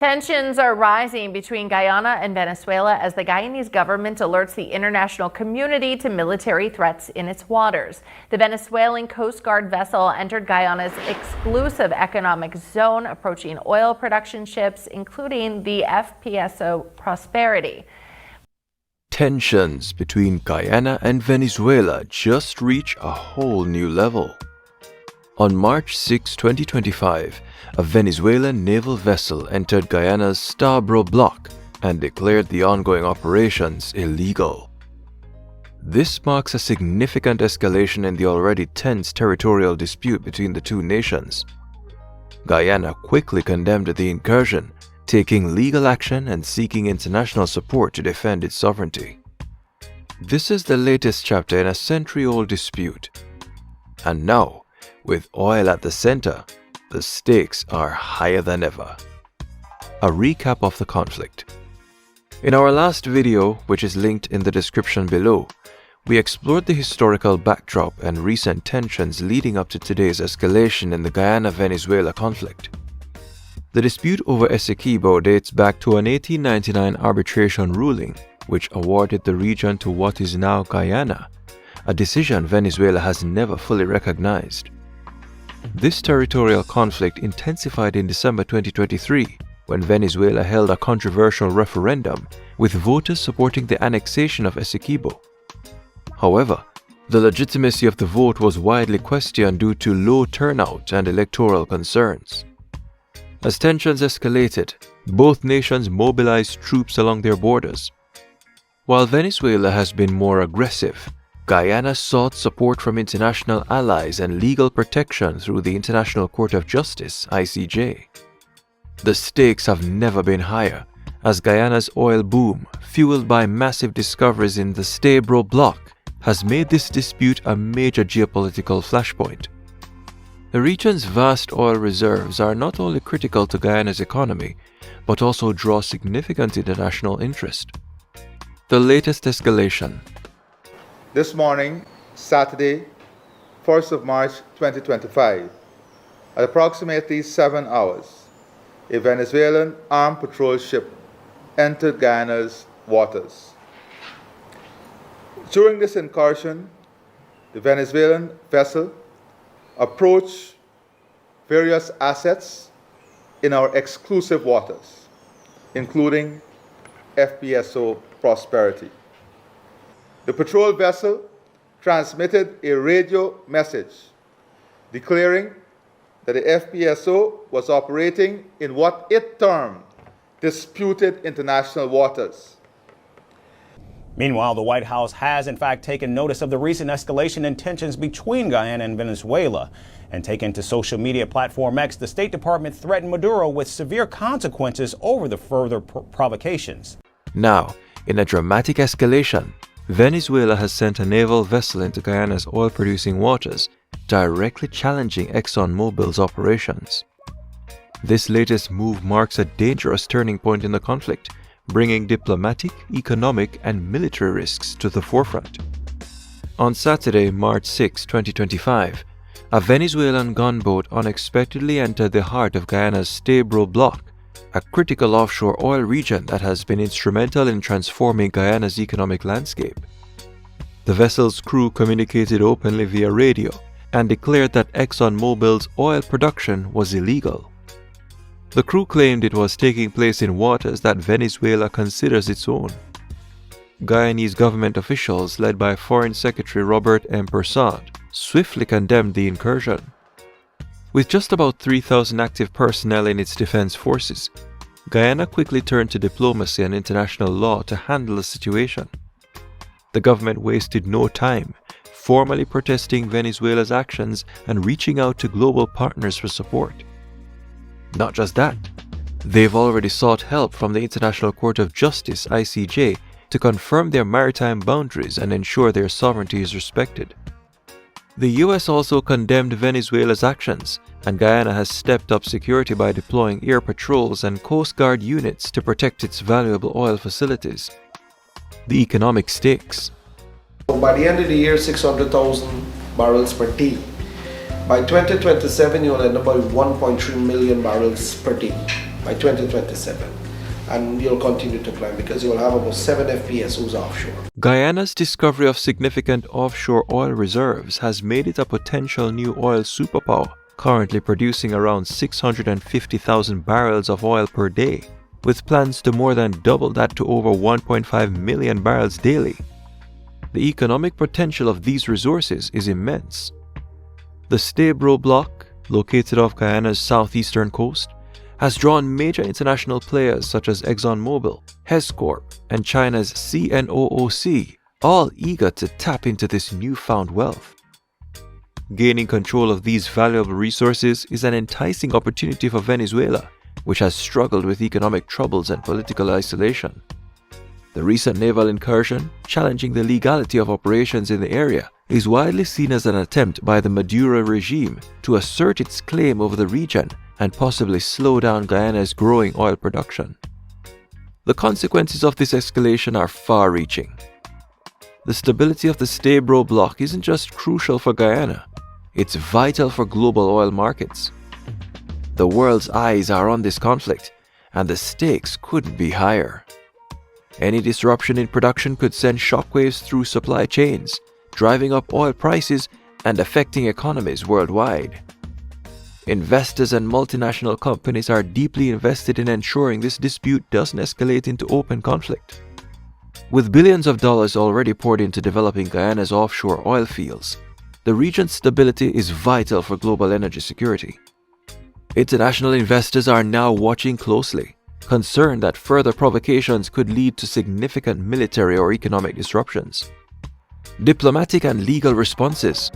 Tensions are rising between Guyana and Venezuela as the Guyanese government alerts the international community to military threats in its waters. The Venezuelan Coast Guard vessel entered Guyana's exclusive economic zone, approaching oil production ships, including the FPSO Prosperity. Tensions between Guyana and Venezuela just reached a whole new level. On March 6, 2025, a Venezuelan naval vessel entered Guyana's Stabroek block and declared the ongoing operations illegal. This marks a significant escalation in the already tense territorial dispute between the two nations. Guyana quickly condemned the incursion, taking legal action and seeking international support to defend its sovereignty. This is the latest chapter in a century-old dispute. And now, with oil at the center, the stakes are higher than ever. A recap of the conflict. In our last video, which is linked in the description below, we explored the historical backdrop and recent tensions leading up to today's escalation in the Guyana-Venezuela conflict. The dispute over Essequibo dates back to an 1899 arbitration ruling which awarded the region to what is now Guyana, a decision Venezuela has never fully recognized. This territorial conflict intensified in December 2023 when Venezuela held a controversial referendum with voters supporting the annexation of Essequibo. However, the legitimacy of the vote was widely questioned due to low turnout and electoral concerns. As tensions escalated, both nations mobilized troops along their borders. While Venezuela has been more aggressive, Guyana sought support from international allies and legal protection through the International Court of Justice, ICJ. The stakes have never been higher, as Guyana's oil boom, fueled by massive discoveries in the Stabroek block, has made this dispute a major geopolitical flashpoint. The region's vast oil reserves are not only critical to Guyana's economy, but also draw significant international interest. The latest escalation. This morning, Saturday, 1st of March 2025, at approximately 7 hours, a Venezuelan armed patrol ship entered Guyana's waters. During this incursion, the Venezuelan vessel approached various assets in our exclusive waters, including FPSO Prosperity. The patrol vessel transmitted a radio message declaring that the FPSO was operating in what it termed disputed international waters. Meanwhile, the White House has in fact taken notice of the recent escalation in tensions between Guyana and Venezuela. And taken to social media platform X, the State Department threatened Maduro with severe consequences over the further provocations. Now, in a dramatic escalation, Venezuela has sent a naval vessel into Guyana's oil-producing waters, directly challenging ExxonMobil's operations. This latest move marks a dangerous turning point in the conflict, bringing diplomatic, economic, and military risks to the forefront. On Saturday, March 6, 2025, a Venezuelan gunboat unexpectedly entered the heart of Guyana's Stabroek block, a critical offshore oil region that has been instrumental in transforming Guyana's economic landscape. The vessel's crew communicated openly via radio and declared that ExxonMobil's oil production was illegal. The crew claimed it was taking place in waters that Venezuela considers its own. Guyanese government officials, led by Foreign Secretary Robert M. Persad, swiftly condemned the incursion. With just about 3,000 active personnel in its defense forces, Guyana quickly turned to diplomacy and international law to handle the situation. The government wasted no time, formally protesting Venezuela's actions and reaching out to global partners for support. Not just that, they've already sought help from the International Court of Justice, ICJ, to confirm their maritime boundaries and ensure their sovereignty is respected. The US also condemned Venezuela's actions, and Guyana has stepped up security by deploying air patrols and Coast Guard units to protect its valuable oil facilities. The economic stakes. By the end of the year, 600,000 barrels per day. By 2027, you'll end up at 1.3 million barrels per day. by 2027. And you'll continue to climb because you'll have about 7 FPSOs offshore. Guyana's discovery of significant offshore oil reserves has made it a potential new oil superpower, currently producing around 650,000 barrels of oil per day, with plans to more than double that to over 1.5 million barrels daily. The economic potential of these resources is immense. The Stabroek block, located off Guyana's southeastern coast, has drawn major international players such as ExxonMobil, Hescorp, and China's CNOOC, all eager to tap into this newfound wealth. Gaining control of these valuable resources is an enticing opportunity for Venezuela, which has struggled with economic troubles and political isolation. The recent naval incursion, challenging the legality of operations in the area, is widely seen as an attempt by the Maduro regime to assert its claim over the region and possibly slow down Guyana's growing oil production. The consequences of this escalation are far-reaching. The stability of the Stabroek block isn't just crucial for Guyana, it's vital for global oil markets. The world's eyes are on this conflict, and the stakes couldn't be higher. Any disruption in production could send shockwaves through supply chains, driving up oil prices and affecting economies worldwide. Investors and multinational companies are deeply invested in ensuring this dispute doesn't escalate into open conflict. With billions of dollars already poured into developing Guyana's offshore oil fields, the region's stability is vital for global energy security. International investors are now watching closely, concerned that further provocations could lead to significant military or economic disruptions. Diplomatic and legal responses.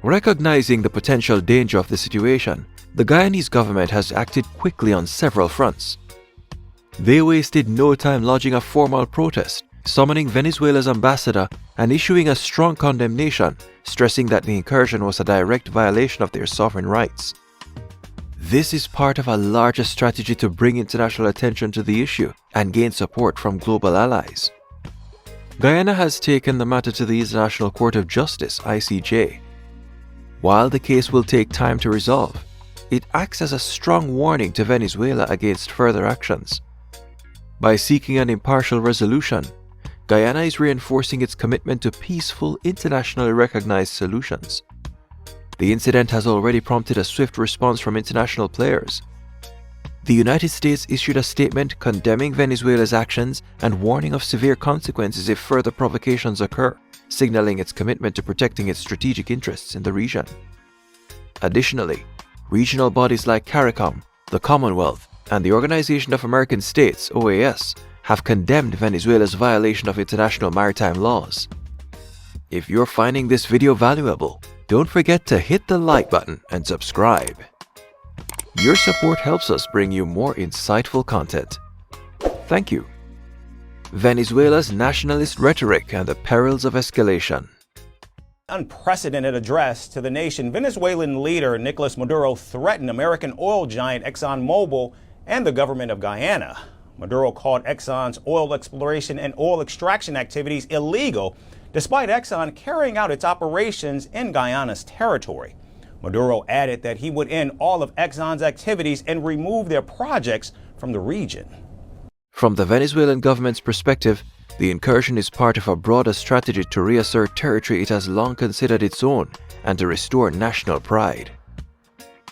Recognizing the potential danger of the situation, the Guyanese government has acted quickly on several fronts. They wasted no time lodging a formal protest, summoning Venezuela's ambassador and issuing a strong condemnation, stressing that the incursion was a direct violation of their sovereign rights. This is part of a larger strategy to bring international attention to the issue and gain support from global allies. Guyana has taken the matter to the International Court of Justice, ICJ. While the case will take time to resolve, it acts as a strong warning to Venezuela against further actions. By seeking an impartial resolution, Guyana is reinforcing its commitment to peaceful, internationally recognized solutions. The incident has already prompted a swift response from international players. The United States issued a statement condemning Venezuela's actions and warning of severe consequences if further provocations occur, signaling its commitment to protecting its strategic interests in the region. Additionally, regional bodies like CARICOM, the Commonwealth, and the Organization of American States, OAS, have condemned Venezuela's violation of international maritime laws. If you're finding this video valuable, don't forget to hit the like button and subscribe. Your support helps us bring you more insightful content. Thank you. Venezuela's nationalist rhetoric and the perils of escalation. Unprecedented address to the nation, Venezuelan leader Nicolas Maduro threatened American oil giant ExxonMobil and the government of Guyana. Maduro called Exxon's oil exploration and oil extraction activities illegal, despite Exxon carrying out its operations in Guyana's territory. Maduro added that he would end all of Exxon's activities and remove their projects from the region. From the Venezuelan government's perspective, the incursion is part of a broader strategy to reassert territory it has long considered its own and to restore national pride.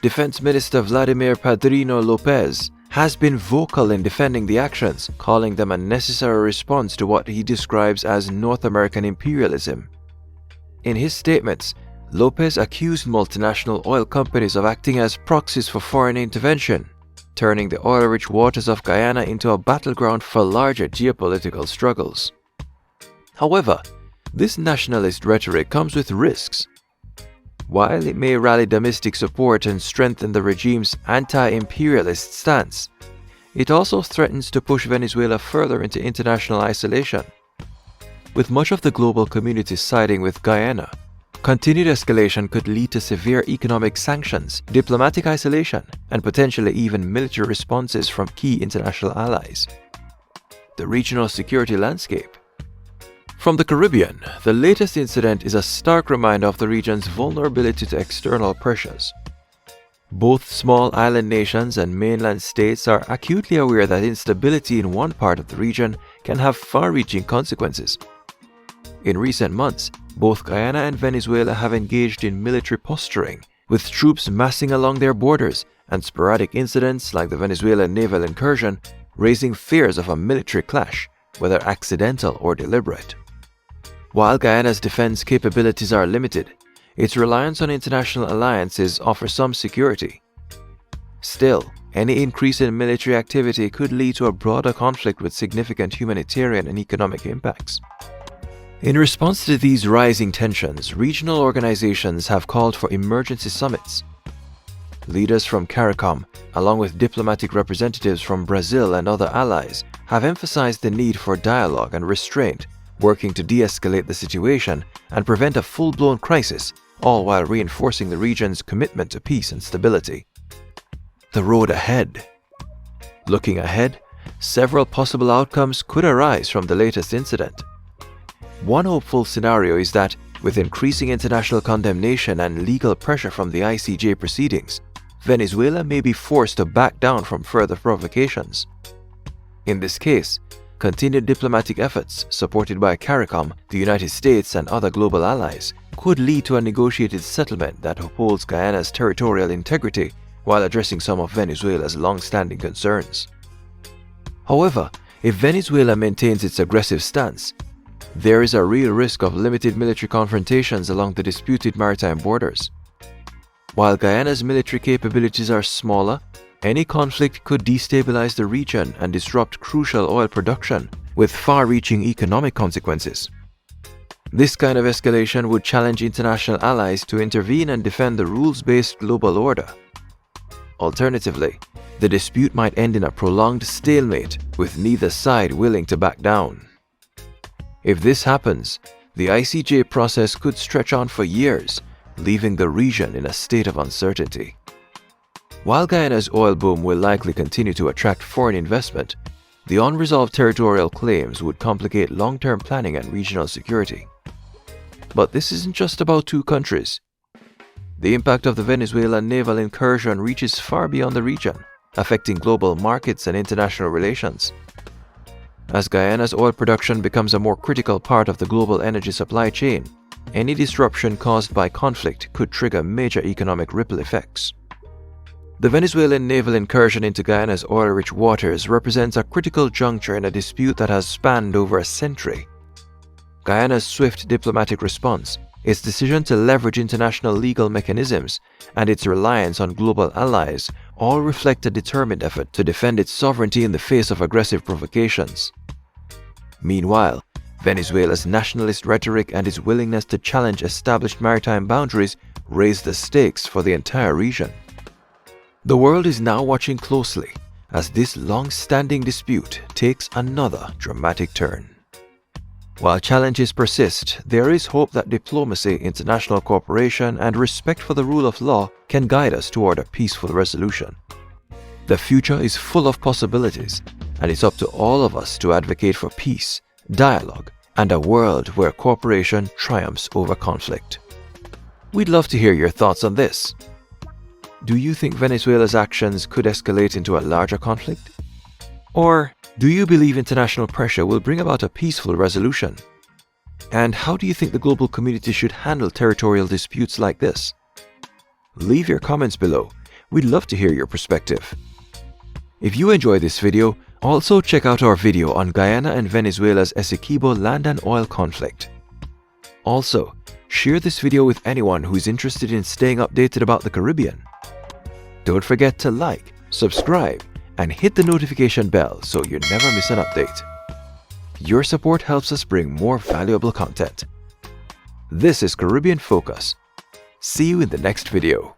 Defense Minister Vladimir Padrino Lopez has been vocal in defending the actions, calling them a necessary response to what he describes as North American imperialism. In his statements, Lopez accused multinational oil companies of acting as proxies for foreign intervention, turning the oil-rich waters of Guyana into a battleground for larger geopolitical struggles. However, this nationalist rhetoric comes with risks. While it may rally domestic support and strengthen the regime's anti-imperialist stance, it also threatens to push Venezuela further into international isolation. With much of the global community siding with Guyana, continued escalation could lead to severe economic sanctions, diplomatic isolation, and potentially even military responses from key international allies. The regional security landscape. From the Caribbean, the latest incident is a stark reminder of the region's vulnerability to external pressures. Both small island nations and mainland states are acutely aware that instability in one part of the region can have far-reaching consequences. In recent months, both Guyana and Venezuela have engaged in military posturing, with troops massing along their borders and sporadic incidents like the Venezuelan naval incursion raising fears of a military clash, whether accidental or deliberate. While Guyana's defense capabilities are limited, its reliance on international alliances offers some security. Still, any increase in military activity could lead to a broader conflict with significant humanitarian and economic impacts. In response to these rising tensions, regional organizations have called for emergency summits. Leaders from CARICOM, along with diplomatic representatives from Brazil and other allies, have emphasized the need for dialogue and restraint, working to de-escalate the situation and prevent a full-blown crisis, all while reinforcing the region's commitment to peace and stability. The road ahead. Looking ahead, several possible outcomes could arise from the latest incident. One hopeful scenario is that, with increasing international condemnation and legal pressure from the ICJ proceedings, Venezuela may be forced to back down from further provocations. In this case, continued diplomatic efforts, supported by CARICOM, the United States, and other global allies, could lead to a negotiated settlement that upholds Guyana's territorial integrity while addressing some of Venezuela's long-standing concerns. However, if Venezuela maintains its aggressive stance, there is a real risk of limited military confrontations along the disputed maritime borders. While Guyana's military capabilities are smaller, any conflict could destabilize the region and disrupt crucial oil production, with far-reaching economic consequences. This kind of escalation would challenge international allies to intervene and defend the rules-based global order. Alternatively, the dispute might end in a prolonged stalemate, with neither side willing to back down. If this happens, the ICJ process could stretch on for years, leaving the region in a state of uncertainty. While Guyana's oil boom will likely continue to attract foreign investment, the unresolved territorial claims would complicate long-term planning and regional security. But this isn't just about two countries. The impact of the Venezuelan naval incursion reaches far beyond the region, affecting global markets and international relations. As Guyana's oil production becomes a more critical part of the global energy supply chain, any disruption caused by conflict could trigger major economic ripple effects. The Venezuelan naval incursion into Guyana's oil-rich waters represents a critical juncture in a dispute that has spanned over a century. Guyana's swift diplomatic response, its decision to leverage international legal mechanisms, and its reliance on global allies all reflect a determined effort to defend its sovereignty in the face of aggressive provocations. Meanwhile, Venezuela's nationalist rhetoric and its willingness to challenge established maritime boundaries raise the stakes for the entire region. The world is now watching closely as this long-standing dispute takes another dramatic turn. While challenges persist, there is hope that diplomacy, international cooperation, and respect for the rule of law can guide us toward a peaceful resolution. The future is full of possibilities, and it's up to all of us to advocate for peace, dialogue, and a world where cooperation triumphs over conflict. We'd love to hear your thoughts on this. Do you think Venezuela's actions could escalate into a larger conflict? Or do you believe international pressure will bring about a peaceful resolution? And how do you think the global community should handle territorial disputes like this? Leave your comments below. We'd love to hear your perspective. If you enjoyed this video, also check out our video on Guyana and Venezuela's Essequibo land and oil conflict. Also, share this video with anyone who is interested in staying updated about the Caribbean. Don't forget to like, subscribe, and hit the notification bell so you never miss an update. Your support helps us bring more valuable content. This is Caribbean Focus. See you in the next video.